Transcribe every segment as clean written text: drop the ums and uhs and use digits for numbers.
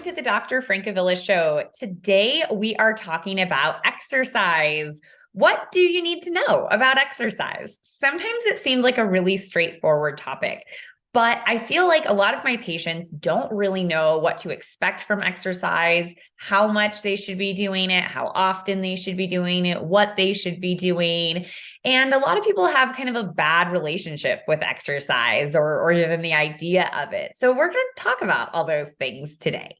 to the Dr. Francavilla Show. Today, we are talking about exercise. What do you need to know about exercise? Sometimes it seems like a really straightforward topic, but I feel like a lot of my patients don't really know what to expect from exercise, how much they should be doing it, how often they should be doing it, what they should be doing. And a lot of people have kind of a bad relationship with exercise or even the idea of it. So we're going to talk about all those things today.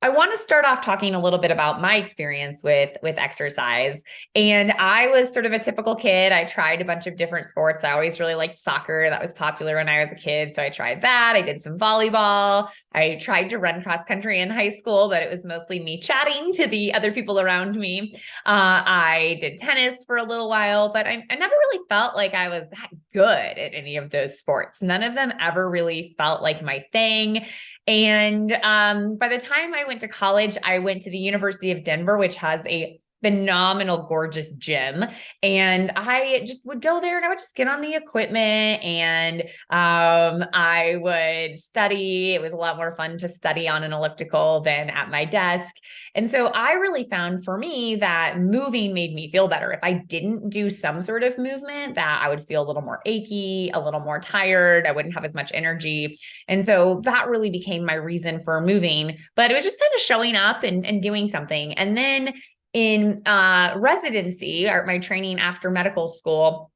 I want to start off talking a little bit about my experience with exercise. And I was sort of a typical kid. I tried a bunch of different sports. I always really liked soccer. That was popular when I was a kid. So I tried that. I did some volleyball. I tried to run cross country in high school, but it was mostly me chatting to the other people around me. I did tennis for a little while, but I never really felt like I was that good at any of those sports. None of them ever really felt like my thing. And by the time I went to college, I went to the University of Denver, which has a phenomenal, gorgeous gym. And I just would go there and I would just get on the equipment and I would study. It was a lot more fun to study on an elliptical than at my desk. And so I really found for me that moving made me feel better. If I didn't do some sort of movement, that I would feel a little more achy, a little more tired. I wouldn't have as much energy. And so that really became my reason for moving. But it was just kind of showing up and doing something. And then in residency or my training after medical school,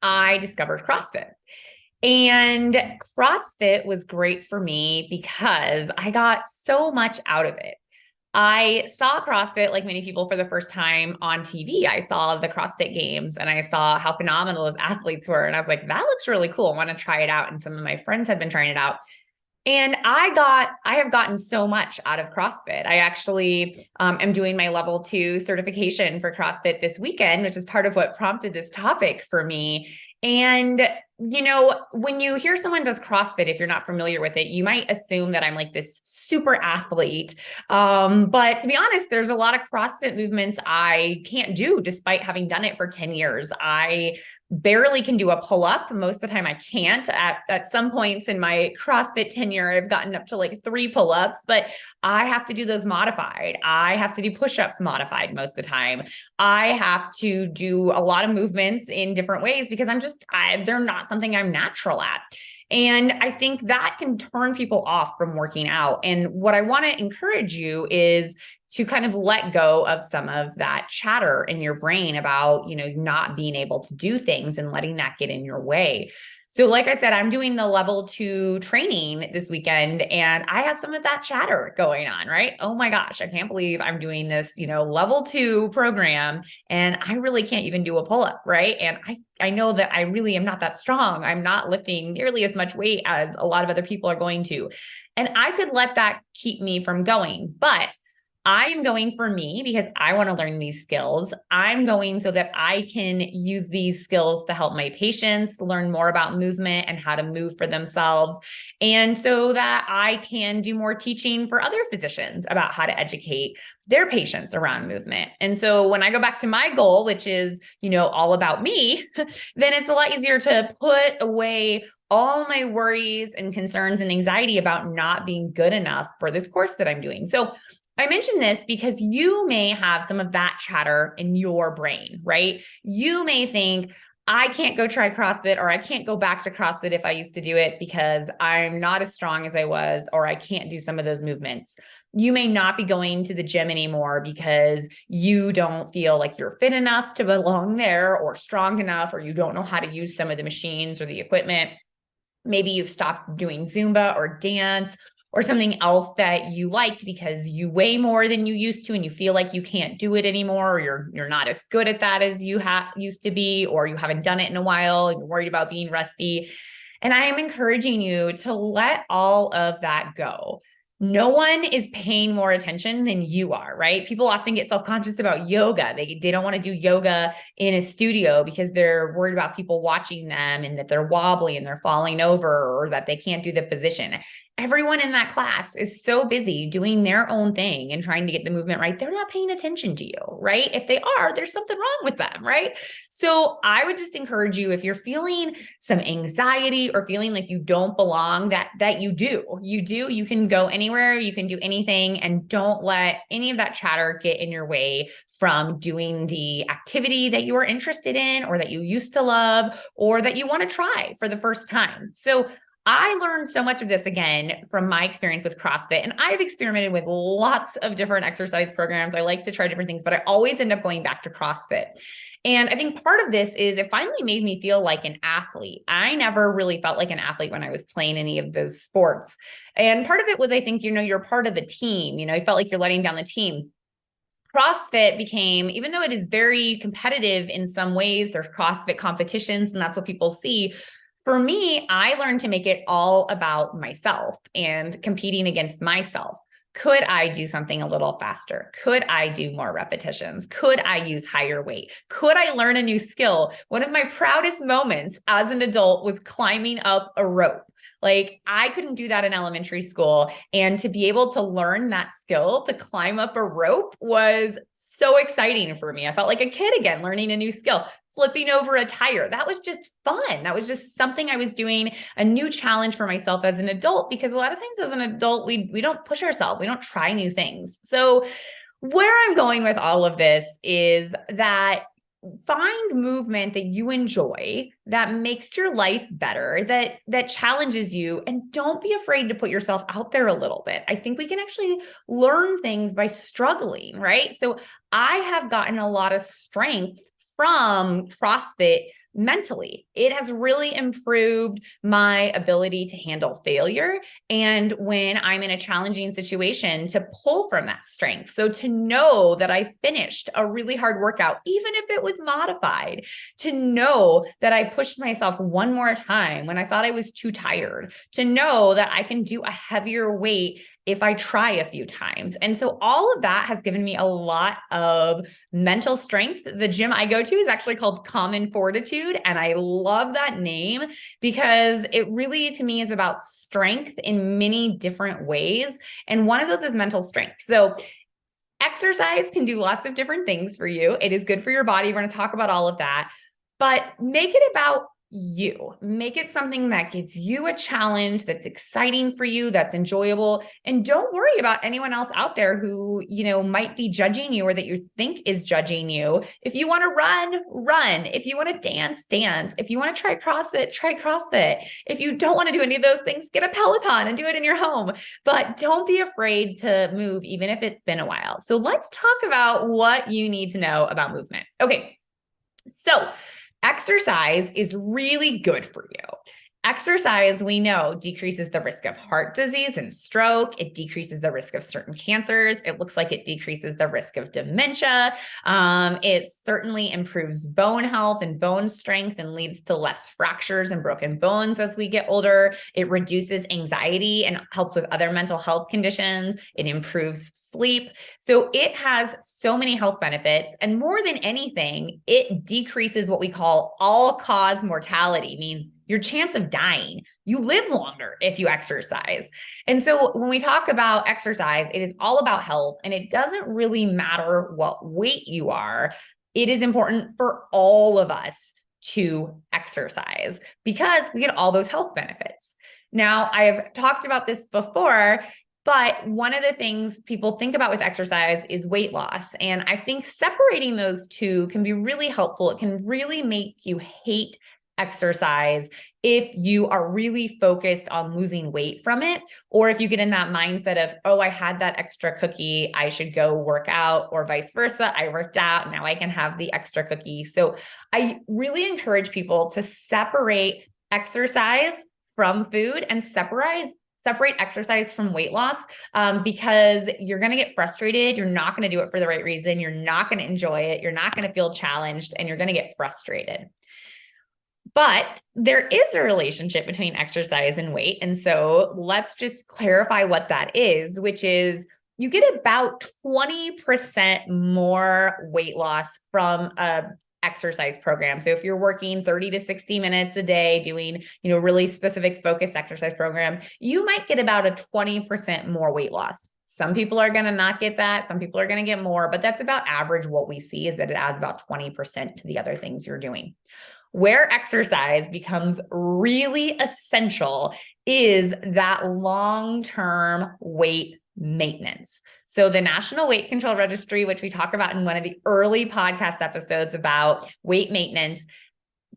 I discovered CrossFit. And CrossFit was great for me because I got so much out of it. I saw CrossFit, like many people, for the first time on TV. I saw the CrossFit games and I saw how phenomenal those athletes were. And I was like, that looks really cool. I want to try it out. And some of my friends had been trying it out. And I have gotten so much out of CrossFit. I actually am doing my level 2 certification for CrossFit this weekend, which is part of what prompted this topic for me. And, you know, when you hear someone does CrossFit, if you're not familiar with it, you might assume that I'm like this super athlete. But to be honest, there's a lot of CrossFit movements I can't do despite having done it for 10 years. I barely can do a pull-up. Most of the time I can't. At some points in my CrossFit tenure, I've gotten up to like 3 pull-ups, but I have to do those modified. I have to do push-ups modified most of the time. I have to do a lot of movements in different ways because they're not something I'm natural at. And I think that can turn people off from working out. And what I want to encourage you is to kind of let go of some of that chatter in your brain about, you know, not being able to do things and letting that get in your way. So like I said, I'm doing the level 2 training this weekend and I have some of that chatter going on, right? Oh my gosh, I can't believe I'm doing this, you know, level 2 program and I really can't even do a pull-up, right? And I know that I really am not that strong. I'm not lifting nearly as much weight as a lot of other people are going to. And I could let that keep me from going, but I am going for me because I want to learn these skills. I'm going so that I can use these skills to help my patients learn more about movement and how to move for themselves. And so that I can do more teaching for other physicians about how to educate their patients around movement. And so when I go back to my goal, which is, you know, all about me, then it's a lot easier to put away all my worries and concerns and anxiety about not being good enough for this course that I'm doing. So I mention this because you may have some of that chatter in your brain, right? You may think, I can't go try CrossFit or I can't go back to CrossFit if I used to do it because I'm not as strong as I was, or I can't do some of those movements. You may not be going to the gym anymore because you don't feel like you're fit enough to belong there or strong enough, or you don't know how to use some of the machines or the equipment. Maybe you've stopped doing Zumba or dance or something else that you liked because you weigh more than you used to and you feel like you can't do it anymore, or you're not as good at that as you used to be, or you haven't done it in a while and you're worried about being rusty. And I am encouraging you to let all of that go. No one is paying more attention than you are, right? People often get self-conscious about yoga. They don't want to do yoga in a studio because they're worried about people watching them and that they're wobbly and they're falling over or that they can't do the position. Everyone in that class is so busy doing their own thing and trying to get the movement right. They're not paying attention to you, right? If they are, there's something wrong with them, right? So I would just encourage you, if you're feeling some anxiety or feeling like you don't belong, that you do, you can go anywhere anywhere, you can do anything, and don't let any of that chatter get in your way from doing the activity that you are interested in or that you used to love or that you want to try for the first time. So I learned so much of this again from my experience with CrossFit, and I've experimented with lots of different exercise programs. I like to try different things, but I always end up going back to CrossFit. And I think part of this is it finally made me feel like an athlete. I never really felt like an athlete when I was playing any of those sports. And part of it was, I think, you're part of a team. You felt like you're letting down the team. CrossFit became, even though it is very competitive in some ways, there's CrossFit competitions, and that's what people see. For me, I learned to make it all about myself and competing against myself. Could I do something a little faster? Could I do more repetitions? Could I use higher weight? Could I learn a new skill? One of my proudest moments as an adult was climbing up a rope. Like, I couldn't do that in elementary school. And to be able to learn that skill to climb up a rope was so exciting for me. I felt like a kid again, learning a new skill. Flipping over a tire. That was just fun. That was just something I was doing, a new challenge for myself as an adult, because a lot of times as an adult, we don't push ourselves. We don't try new things. So where I'm going with all of this is that find movement that you enjoy, that makes your life better, that challenges you, and don't be afraid to put yourself out there a little bit. I think we can actually learn things by struggling, right? So I have gotten a lot of strength from CrossFit mentally. It has really improved my ability to handle failure. And when I'm in a challenging situation, to pull from that strength. So to know that I finished a really hard workout, even if it was modified, to know that I pushed myself one more time when I thought I was too tired, to know that I can do a heavier weight if I try a few times. And so all of that has given me a lot of mental strength. The gym I go to is actually called Common Fortitude. And I love that name because it really, to me, is about strength in many different ways. And one of those is mental strength. So exercise can do lots of different things for you. It is good for your body. We're going to talk about all of that, but make it about you. Make it something that gives you a challenge, that's exciting for you, that's enjoyable. And don't worry about anyone else out there who, might be judging you or that you think is judging you. If you want to run, run. If you want to dance, dance. If you want to try CrossFit, try CrossFit. If you don't want to do any of those things, get a Peloton and do it in your home. But don't be afraid to move, even if it's been a while. So let's talk about what you need to know about movement. Okay. So exercise is really good for you. Exercise, we know, decreases the risk of heart disease and stroke. It decreases the risk of certain cancers. It looks like it decreases the risk of dementia. It certainly improves bone health and bone strength and leads to less fractures and broken bones as we get older. It reduces anxiety and helps with other mental health conditions. It improves sleep. So it has so many health benefits. And more than anything, it decreases what we call all-cause mortality, means your chance of dying. You live longer if you exercise. And so when we talk about exercise, it is all about health, and it doesn't really matter what weight you are. It is important for all of us to exercise because we get all those health benefits. Now, I have talked about this before, but one of the things people think about with exercise is weight loss. And I think separating those two can be really helpful. It can really make you hate exercise if you are really focused on losing weight from it, or if you get in that mindset of, oh, I had that extra cookie, I should go work out, or vice versa. I worked out, now I can have the extra cookie. So I really encourage people to separate exercise from food and separate exercise from weight loss, because you're going to get frustrated. You're not going to do it for the right reason. You're not going to enjoy it. You're not going to feel challenged, and you're going to get frustrated. But there is a relationship between exercise and weight. And so let's just clarify what that is, which is you get about 20% more weight loss from a exercise program. So if you're working 30 to 60 minutes a day doing, really specific focused exercise program, you might get about a 20% more weight loss. Some people are going to not get that. Some people are going to get more, but that's about average. What we see is that it adds about 20% to the other things you're doing. Where exercise becomes really essential is that long-term weight maintenance. So the National Weight Control Registry, which we talk about in one of the early podcast episodes about weight maintenance,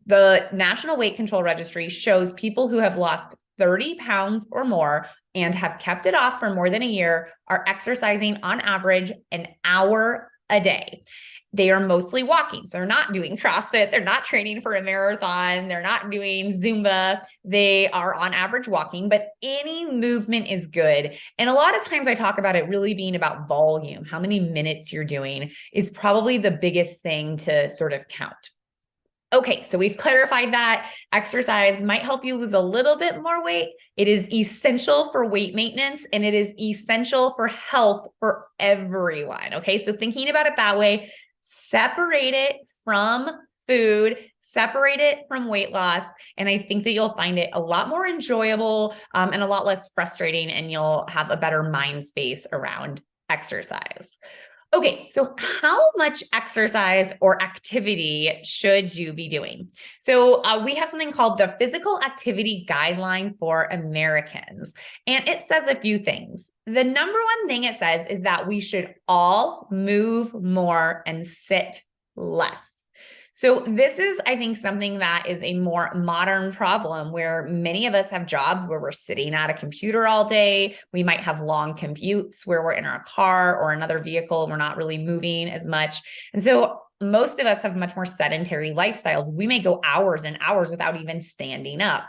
the National Weight Control Registry shows people who have lost 30 pounds or more and have kept it off for more than a year are exercising on average an hour a day. They are mostly walking. So they're not doing CrossFit. They're not training for a marathon. They're not doing Zumba. They are on average walking, but any movement is good. And a lot of times I talk about it really being about volume. How many minutes you're doing is probably the biggest thing to sort of count. Okay, so we've clarified that exercise might help you lose a little bit more weight. It is essential for weight maintenance and it is essential for health for everyone. Okay, so thinking about it that way, separate it from food, separate it from weight loss. And I think that you'll find it a lot more enjoyable and a lot less frustrating, and you'll have a better mind space around exercise. Okay, so how much exercise or activity should you be doing? So we have something called the Physical Activity Guideline for Americans, and it says a few things. The number one thing it says is that we should all move more and sit less. So this is, I think, something that is a more modern problem where many of us have jobs where we're sitting at a computer all day. We might have long commutes where we're in our car or another vehicle and we're not really moving as much. And so most of us have much more sedentary lifestyles. We may go hours and hours without even standing up.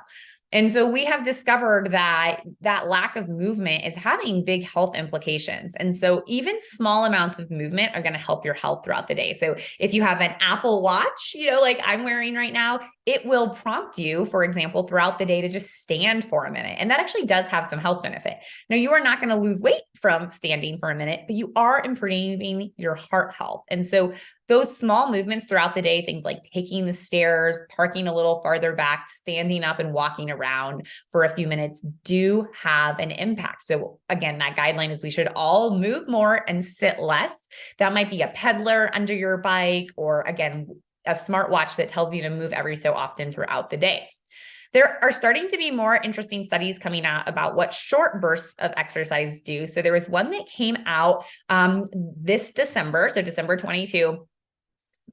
And so we have discovered that that lack of movement is having big health implications. And so even small amounts of movement are going to help your health throughout the day. So if you have an Apple Watch, like I'm wearing right now, it will prompt you, for example, throughout the day to just stand for a minute. And that actually does have some health benefit. Now, you are not going to lose weight from standing for a minute, but you are improving your heart health. And so those small movements throughout the day, things like taking the stairs, parking a little farther back, standing up and walking around for a few minutes, do have an impact. So again, that guideline is we should all move more and sit less. That might be a peddler under your bike, or again, a smartwatch that tells you to move every so often throughout the day. There are starting to be more interesting studies coming out about what short bursts of exercise do. So there was one that came out this December, so December 22,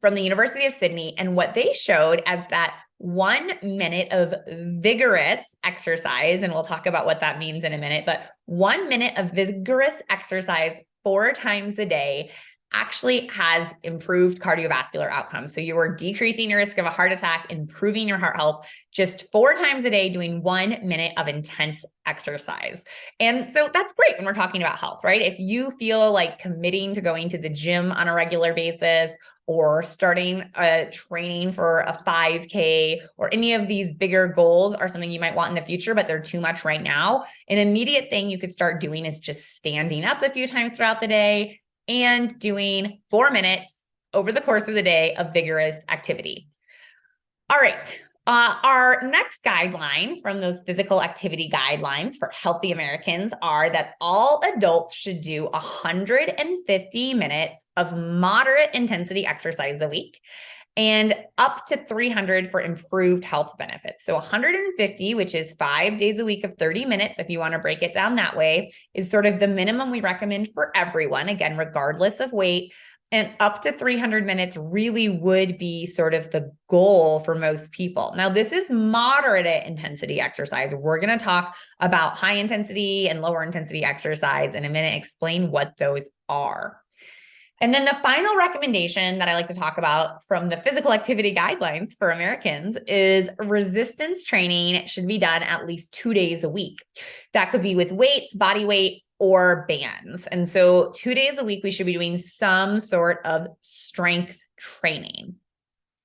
from the University of Sydney. And what they showed as that 1 minute of vigorous exercise, and we'll talk about what that means in a minute, but 1 minute of vigorous exercise 4 times a day actually has improved cardiovascular outcomes. So you are decreasing your risk of a heart attack, improving your heart health, just 4 times a day doing 1 minute of intense exercise. And so that's great when we're talking about health, right? If you feel like committing to going to the gym on a regular basis, or starting a training for a 5K, or any of these bigger goals are something you might want in the future, but they're too much right now, an immediate thing you could start doing is just standing up a few times throughout the day and doing 4 minutes over the course of the day of vigorous activity. All right. Our next guideline from those physical activity guidelines for healthy Americans are that all adults should do 150 minutes of moderate intensity exercise a week and up to 300 for improved health benefits. So 150, which is 5 days a week of 30 minutes, if you want to break it down that way, is sort of the minimum we recommend for everyone, again, regardless of weight. And up to 300 minutes really would be sort of the goal for most people. Now, this is moderate intensity exercise. We're going to talk about high intensity and lower intensity exercise in a minute, explain what those are. And then the final recommendation that I like to talk about from the physical activity guidelines for Americans is resistance training should be done at least 2 days a week. That could be with weights, body weight, or bands. And so 2 days a week, we should be doing some sort of strength training.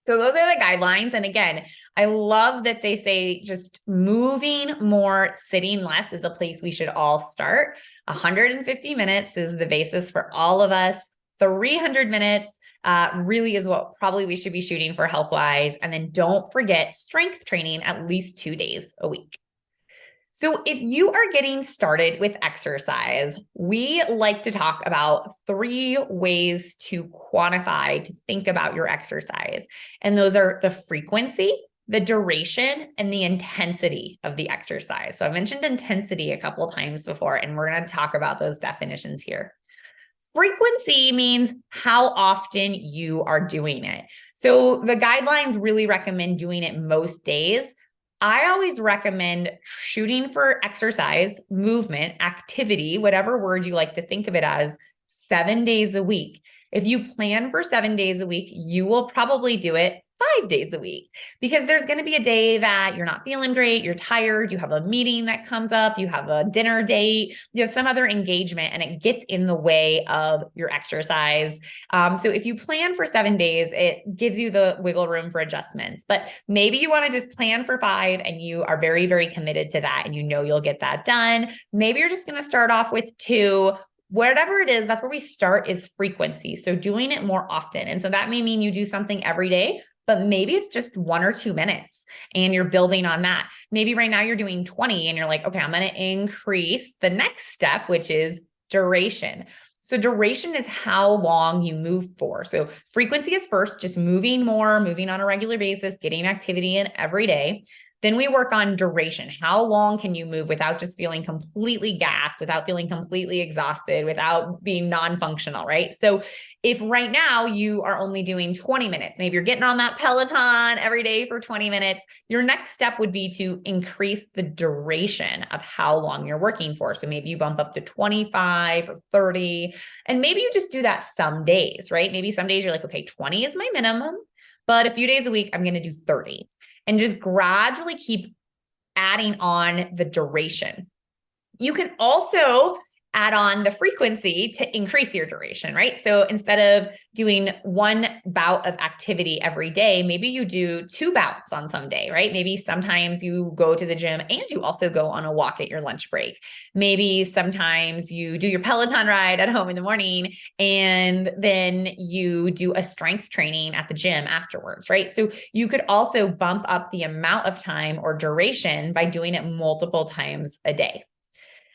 So those are the guidelines. And again, I love that they say just moving more, sitting less is a place we should all start. 150 minutes is the basis for all of us. 300 minutes really is what probably we should be shooting for health-wise. And then don't forget strength training at least 2 days a week. So, if you are getting started with exercise, we like to talk about 3 ways to quantify, to think about your exercise. And those are the frequency, the duration, and the intensity of the exercise. So, I mentioned intensity a couple of times before, and we're going to talk about those definitions here. Frequency means how often you are doing it. So the guidelines really recommend doing it most days. I always recommend shooting for exercise, movement, activity, whatever word you like to think of it as, 7 days a week. If you plan for 7 days a week, you will probably do it 5 days a week because there's going to be a day that you're not feeling great, you're tired, you have a meeting that comes up, you have a dinner date, you have some other engagement, and it gets in the way of your exercise. So if you plan for 7 days, it gives you the wiggle room for adjustments. But maybe you want to just plan for 5 and you are very, very committed to that and you know you'll get that done. Maybe you're just going to start off with 2. Whatever it is, that's where we start is frequency. So doing it more often. And so that may mean you do something every day, but maybe it's just 1 or 2 minutes and you're building on that. Maybe right now you're doing 20 and you're like, okay, I'm going to increase the next step, which is duration. So duration is how long you move for. So frequency is first, just moving more, moving on a regular basis, getting activity in every day. Then we work on duration. How long can you move without just feeling completely gassed, without feeling completely exhausted, without being non-functional, right? So if right now you are only doing 20 minutes, maybe you're getting on that Peloton every day for 20 minutes, your next step would be to increase the duration of how long you're working for. So maybe you bump up to 25 or 30, and maybe you just do that some days, right? Maybe some days you're like, okay, 20 is my minimum, but a few days a week, I'm going to do 30. And just gradually keep adding on the duration. You can also add on the frequency to increase your duration, right? So instead of doing 1 bout of activity every day, maybe you do 2 bouts on some day, right? Maybe sometimes you go to the gym and you also go on a walk at your lunch break. Maybe sometimes you do your Peloton ride at home in the morning and then you do a strength training at the gym afterwards, right? So you could also bump up the amount of time or duration by doing it multiple times a day.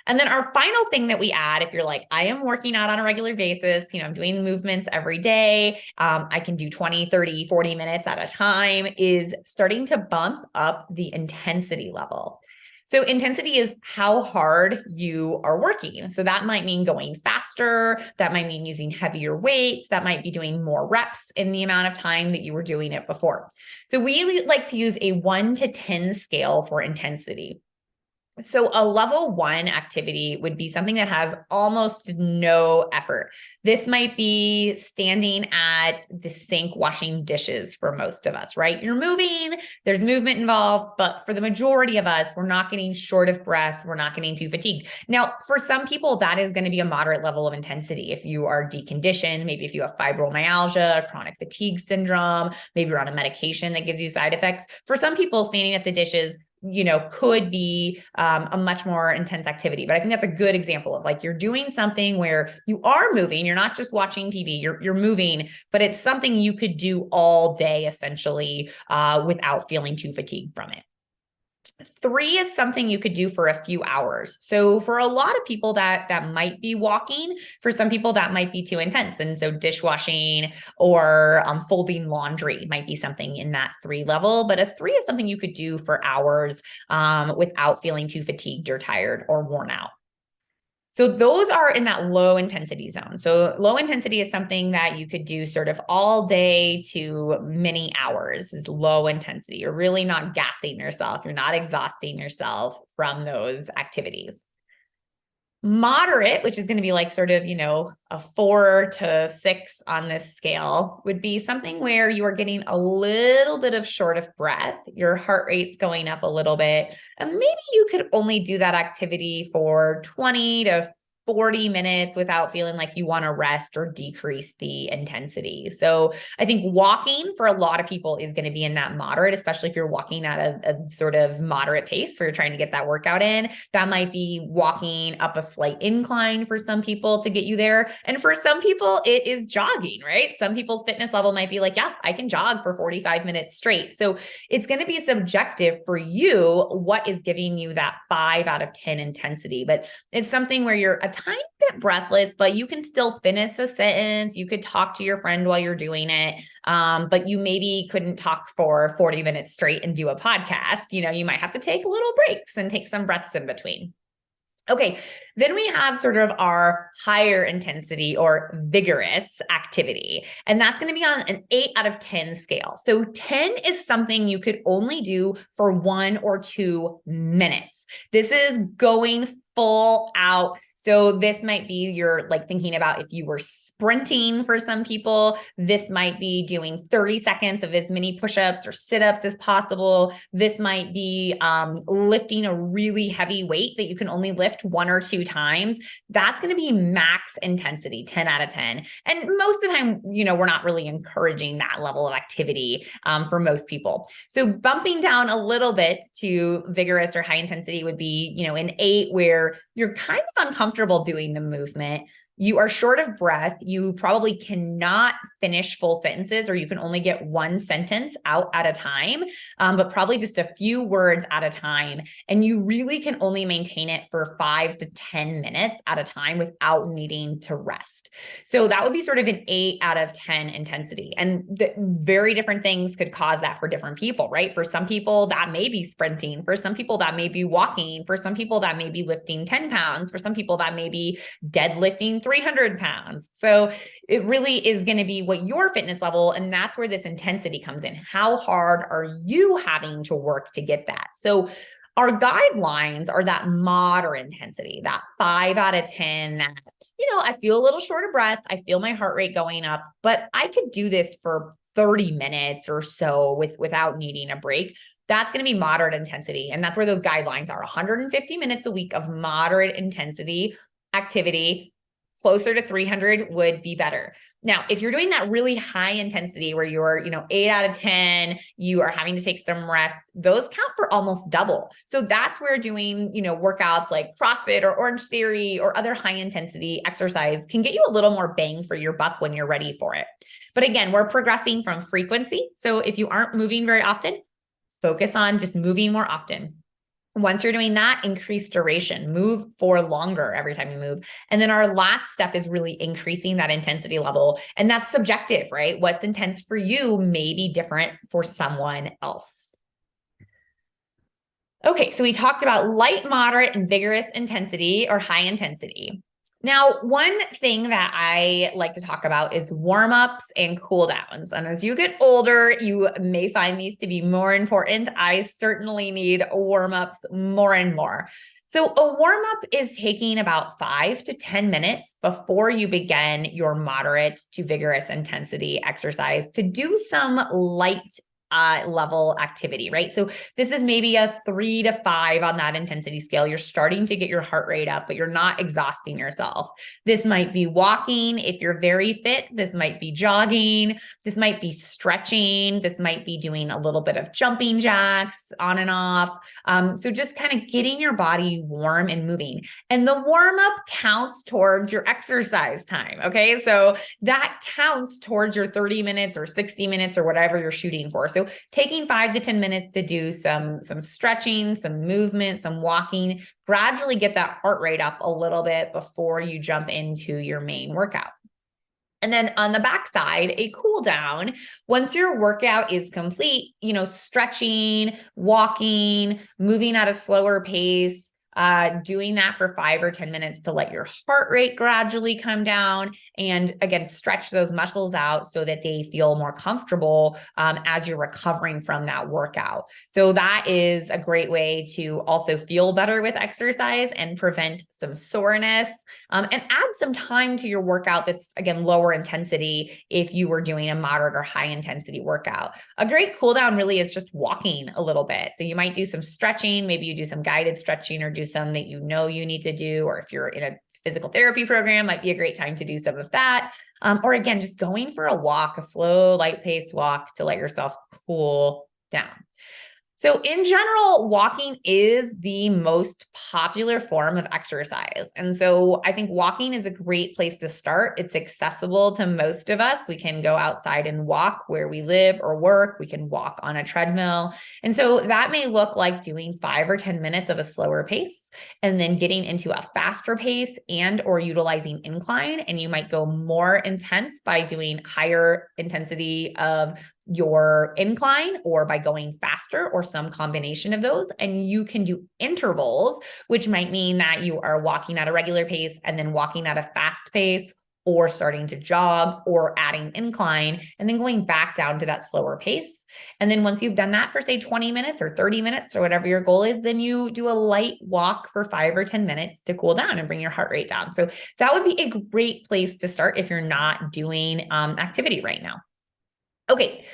And then our final thing that we add, if you're like, I am working out on a regular basis, I'm doing movements every day, I can do 20, 30, 40 minutes at a time, is starting to bump up the intensity level. So intensity is how hard you are working. So that might mean going faster. That might mean using heavier weights. That might be doing more reps in the amount of time that you were doing it before. So we like to use a 1 to 10 scale for intensity. So a level 1 activity would be something that has almost no effort. This might be standing at the sink washing dishes for most of us, right? You're moving, there's movement involved, but for the majority of us, we're not getting short of breath. We're not getting too fatigued. Now, for some people, that is going to be a moderate level of intensity. If you are deconditioned, maybe if you have fibromyalgia, chronic fatigue syndrome, maybe you're on a medication that gives you side effects. For some people, standing at the dishes could be a much more intense activity. But I think that's a good example of like, you're doing something where you are moving, you're not just watching TV, you're moving, but it's something you could do all day essentially without feeling too fatigued from it. 3 is something you could do for a few hours. So for a lot of people that might be walking, for some people that might be too intense. And so dishwashing or folding laundry might be something in that 3 level, but a 3 is something you could do for hours without feeling too fatigued or tired or worn out. So those are in that low intensity zone. So low intensity is something that you could do sort of all day to many hours is low intensity. You're really not gassing yourself. You're not exhausting yourself from those activities. Moderate, which is going to be like sort of, a 4 to 6 on this scale, would be something where you are getting a little bit of short of breath. Your heart rate's going up a little bit. And maybe you could only do that activity for 20 to 40 minutes without feeling like you want to rest or decrease the intensity. So I think walking for a lot of people is going to be in that moderate, especially if you're walking at a sort of moderate pace, so you're trying to get that workout in. That might be walking up a slight incline for some people to get you there. And for some people, it is jogging, right? Some people's fitness level might be like, yeah, I can jog for 45 minutes straight. So it's going to be subjective for you, what is giving you that 5 out of 10 intensity. But it's something where you're a tiny bit breathless, but you can still finish a sentence. You could talk to your friend while you're doing it. But you maybe couldn't talk for 40 minutes straight and do a podcast. You might have to take little breaks and take some breaths in between. Okay, then we have sort of our higher intensity or vigorous activity, and that's going to be on an 8 out of 10 scale. So 10 is something you could only do for 1 or 2 minutes. This is going full out. So this might be you're like thinking about if you were sprinting for some people, this might be doing 30 seconds of as many push-ups or sit-ups as possible. This might be lifting a really heavy weight that you can only lift 1 or 2 times. That's going to be max intensity, 10 out of 10. And most of the time, we're not really encouraging that level of activity for most people. So bumping down a little bit to vigorous or high intensity would be, an 8 where you're kind of uncomfortable doing the movement. You are short of breath. You probably cannot finish full sentences, or you can only get 1 sentence out at a time, but probably just a few words at a time. And you really can only maintain it for 5 to 10 minutes at a time without needing to rest. So that would be sort of an 8 out of 10 intensity. And very different things could cause that for different people, right? For some people, that may be sprinting. For some people, that may be walking. For some people, that may be lifting 10 pounds. For some people, that may be deadlifting 300 pounds. So it really is going to be what your fitness level, and that's where this intensity comes in. How hard are you having to work to get that? So our guidelines are that moderate intensity, that 5 out of 10, that, I feel a little short of breath. I feel my heart rate going up, but I could do this for 30 minutes or so without needing a break. That's going to be moderate intensity. And that's where those guidelines are. 150 minutes a week of moderate intensity activity. Closer to 300 would be better. Now, if you're doing that really high intensity where you're, 8 out of 10, you are having to take some rest, those count for almost double. So that's where doing, workouts like CrossFit or Orange Theory or other high intensity exercise can get you a little more bang for your buck when you're ready for it. But again, we're progressing from frequency. So if you aren't moving very often, focus on just moving more often. Once you're doing that, increase duration, move for longer every time you move. And then our last step is really increasing that intensity level. And that's subjective, right? What's intense for you may be different for someone else. Okay, so we talked about light, moderate, and vigorous intensity or high intensity. Now, one thing that I like to talk about is warm-ups and cool-downs. And as you get older, you may find these to be more important. I certainly need warm-ups more and more. So a warm-up is taking about 5 to 10 minutes before you begin your moderate to vigorous intensity exercise to do some light level activity, right? So this is maybe a 3 to 5 on that intensity scale. You're starting to get your heart rate up, but you're not exhausting yourself. This might be walking if you're very fit. This might be jogging. This might be stretching. This might be doing a little bit of jumping jacks on and off. So just kind of getting your body warm and moving. And the warm up counts towards your exercise time. Okay. So that counts towards your 30 minutes or 60 minutes or whatever you're shooting for. So taking 5 to 10 minutes to do some stretching, some movement, some walking, gradually get that heart rate up a little bit before you jump into your main workout. And then on the backside, a cool down. Once your workout is complete, stretching, walking, moving at a slower pace, doing that for 5 or 10 minutes to let your heart rate gradually come down and again, stretch those muscles out so that they feel more comfortable as you're recovering from that workout. So that is a great way to also feel better with exercise and prevent some soreness and add some time to your workout that's again, lower intensity if you were doing a moderate or high intensity workout. A great cool down really is just walking a little bit. So you might do some stretching, maybe you do some guided stretching or do some that you need to do, or if you're in a physical therapy program might be a great time to do some of that. Or again, just going for a walk, a slow, light-paced walk to let yourself cool down. So in general, walking is the most popular form of exercise. And so I think walking is a great place to start. It's accessible to most of us. We can go outside and walk where we live or work. We can walk on a treadmill. And so that may look like doing 5 or 10 minutes of a slower pace and then getting into a faster pace and or utilizing incline. And you might go more intense by doing higher intensity of your incline or by going faster or some combination of those. And you can do intervals, which might mean that you are walking at a regular pace and then walking at a fast pace or starting to jog or adding incline and then going back down to that slower pace. And then once you've done that for say 20 minutes or 30 minutes or whatever your goal is, then you do a light walk for 5 or 10 minutes to cool down and bring your heart rate down. So that would be a great place to start if you're not doing activity right now. Okay.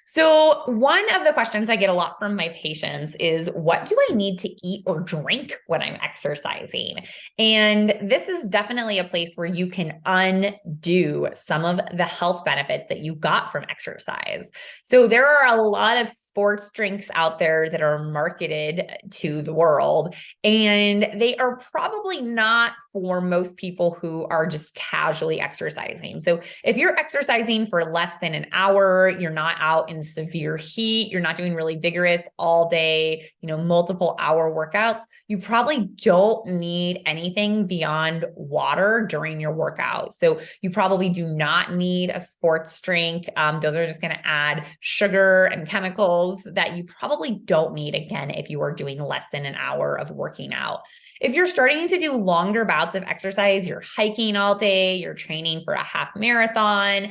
So one of the questions I get a lot from my patients is, what do I need to eat or drink when I'm exercising? And this is definitely a place where you can undo some of the health benefits that you got from exercise. So there are a lot of sports drinks out there that are marketed to the world, and they are probably not for most people who are just casually exercising. So if you're exercising for less than an hour, you're not out in severe heat, you're not doing really vigorous all day, multiple hour workouts, you probably don't need anything beyond water during your workout. So you probably do not need a sports drink. Those are just going to add sugar and chemicals that you probably don't need, again, if you are doing less than an hour of working out. If you're starting to do longer bouts of exercise, you're hiking all day, you're training for a half marathon,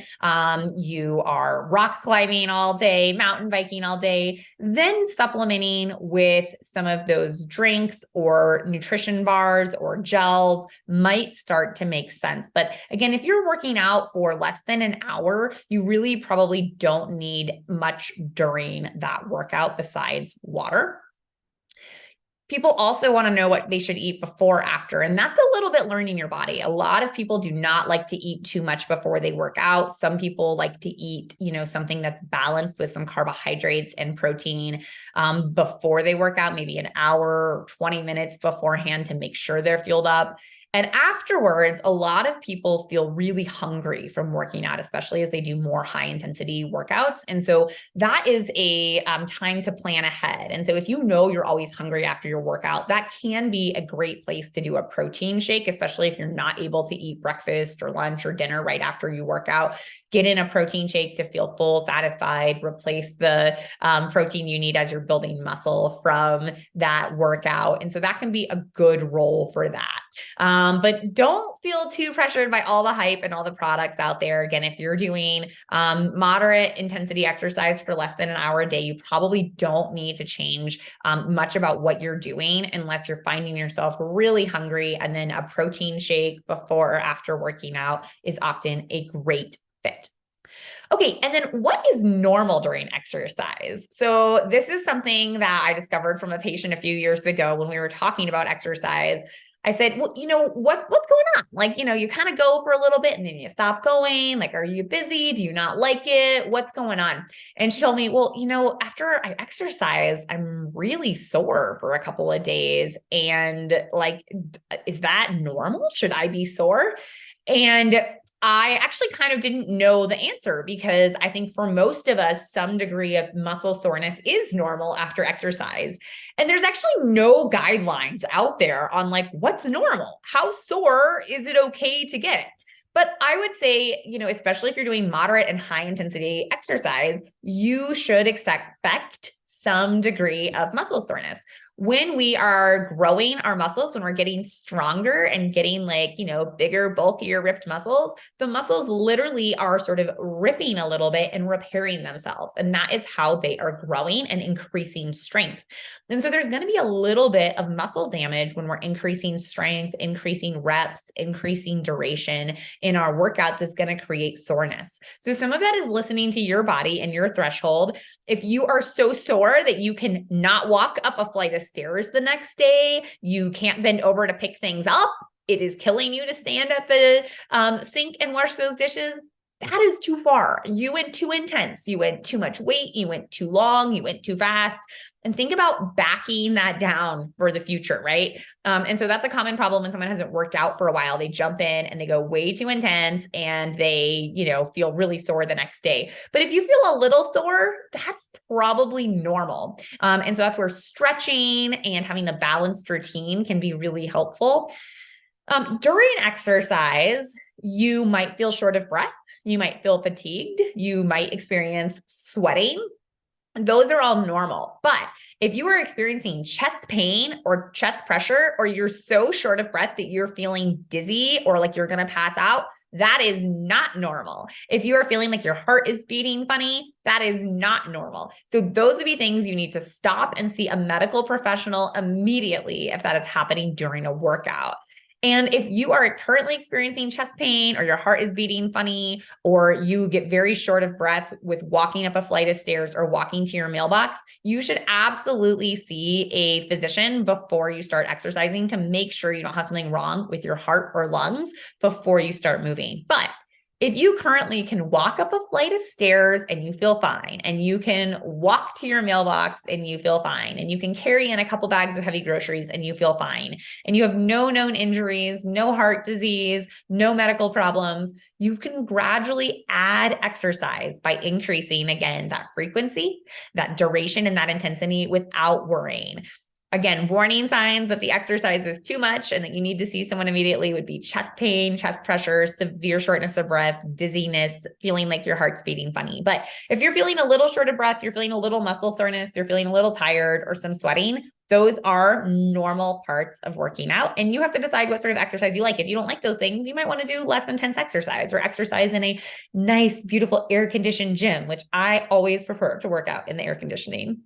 you are rock climbing all day, mountain biking all day, then supplementing with some of those drinks or nutrition bars or gels might start to make sense. But again, if you're working out for less than an hour, you really probably don't need much during that workout besides water. People also want to know what they should eat before, after, and that's a little bit learning your body. A lot of people do not like to eat too much before they work out. Some people like to eat, something that's balanced with some carbohydrates and protein before they work out, maybe an hour or 20 minutes beforehand to make sure they're fueled up. And afterwards, a lot of people feel really hungry from working out, especially as they do more high intensity workouts. And so that is a time to plan ahead. And so if you're always hungry after your workout, that can be a great place to do a protein shake, especially if you're not able to eat breakfast or lunch or dinner right after you work out. Get in a protein shake to feel full, satisfied, replace the protein you need as you're building muscle from that workout. And so that can be a good role for that. But don't feel too pressured by all the hype and all the products out there. Again, if you're doing moderate intensity exercise for less than an hour a day, you probably don't need to change much about what you're doing unless you're finding yourself really hungry. And then a protein shake before or after working out is often a great fit. Okay, and then what is normal during exercise? So this is something that I discovered from a patient a few years ago when we were talking about exercise. I said, well, what's going on? Like, you kind of go for a little bit and then you stop going. Like, are you busy? Do you not like it? What's going on? And she told me, well, after I exercise, I'm really sore for a couple of days. And like, is that normal? Should I be sore? And I actually kind of didn't know the answer, because I think for most of us, some degree of muscle soreness is normal after exercise. And there's actually no guidelines out there on like, what's normal? How sore is it okay to get? But I would say, especially if you're doing moderate and high intensity exercise, you should expect some degree of muscle soreness. When we are growing our muscles, when we're getting stronger and getting bigger, bulkier, ripped muscles, the muscles literally are sort of ripping a little bit and repairing themselves. And that is how they are growing and increasing strength. And so there's going to be a little bit of muscle damage when we're increasing strength, increasing reps, increasing duration in our workout that's going to create soreness. So some of that is listening to your body and your threshold. If you are so sore that you can not walk up a flight of stairs the next day, you can't bend over to pick things up, it is killing you to stand at the sink and wash those dishes, that is too far. You went too intense. You went too much weight. You went too long. You went too fast. And think about backing that down for the future, right? And so that's a common problem when someone hasn't worked out for a while. They jump in and they go way too intense and they, feel really sore the next day. But if you feel a little sore, that's probably normal. And so that's where stretching and having the balanced routine can be really helpful. During exercise, you might feel short of breath. You might feel fatigued. You might experience sweating. Those are all normal. But if you are experiencing chest pain or chest pressure, or you're so short of breath that you're feeling dizzy or like you're going to pass out, that is not normal. If you are feeling like your heart is beating funny, that is not normal. So those would be things you need to stop and see a medical professional immediately if that is happening during a workout. And if you are currently experiencing chest pain or your heart is beating funny, or you get very short of breath with walking up a flight of stairs or walking to your mailbox, you should absolutely see a physician before you start exercising to make sure you don't have something wrong with your heart or lungs before you start moving. But if you currently can walk up a flight of stairs and you feel fine, and you can walk to your mailbox and you feel fine, and you can carry in a couple bags of heavy groceries and you feel fine, and you have no known injuries, no heart disease, no medical problems, you can gradually add exercise by increasing, again, that frequency, that duration, and that intensity without worrying. Again, warning signs that the exercise is too much and that you need to see someone immediately would be chest pain, chest pressure, severe shortness of breath, dizziness, feeling like your heart's beating funny. But if you're feeling a little short of breath, you're feeling a little muscle soreness, you're feeling a little tired or some sweating, those are normal parts of working out. And you have to decide what sort of exercise you like. If you don't like those things, you might want to do less intense exercise or exercise in a nice, beautiful air-conditioned gym, which I always prefer to work out in the air conditioning.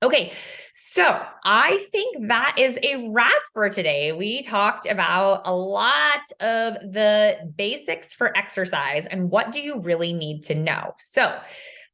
Okay, so I think that is a wrap for today. We talked about a lot of the basics for exercise and what do you really need to know. So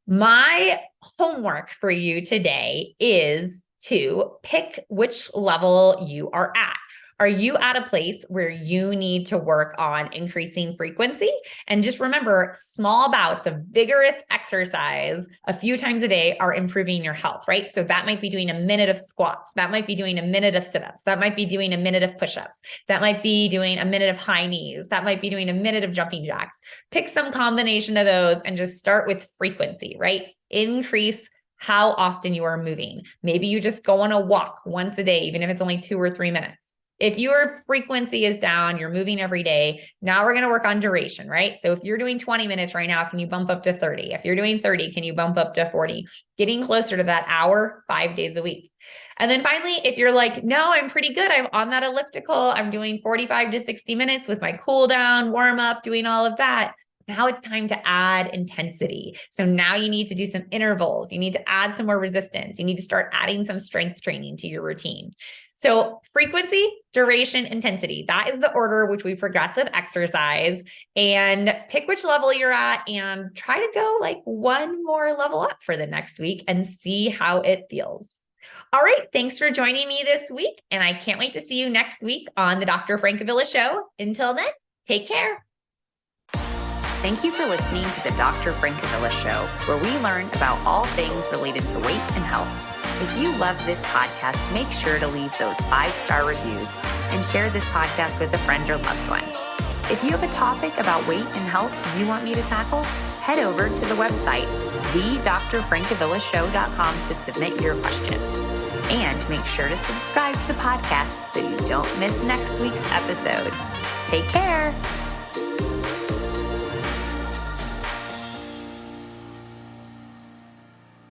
my homework for you today is to pick which level you are at. Are you at a place where you need to work on increasing frequency? And just remember, small bouts of vigorous exercise a few times a day are improving your health, right? So that might be doing a minute of squats. That might be doing a minute of sit-ups. That might be doing a minute of push-ups. That might be doing a minute of high knees. That might be doing a minute of jumping jacks. Pick some combination of those and just start with frequency, right? Increase how often you are moving. Maybe you just go on a walk once a day, even if it's only 2 or 3 minutes. If your frequency is down, you're moving every day. Now we're going to work on duration, right? So if you're doing 20 minutes right now, can you bump up to 30? If you're doing 30, can you bump up to 40? Getting closer to that hour, 5 days a week. And then finally, if you're like, no, I'm pretty good. I'm on that elliptical. I'm doing 45 to 60 minutes with my cool down, warm up, doing all of that. Now it's time to add intensity. So now you need to do some intervals. You need to add some more resistance. You need to start adding some strength training to your routine. So frequency, duration, intensity, that is the order which we progress with exercise. And pick which level you're at and try to go like one more level up for the next week and see how it feels. All right, thanks for joining me this week. And I can't wait to see you next week on the Dr. Francavilla Show. Until then, take care. Thank you for listening to the Dr. Francavilla Show, where we learn about all things related to weight and health. If you love this podcast, make sure to leave those 5-star reviews and share this podcast with a friend or loved one. If you have a topic about weight and health you want me to tackle, head over to the website, thedrfrancavillashow.com, to submit your question. And make sure to subscribe to the podcast so you don't miss next week's episode. Take care.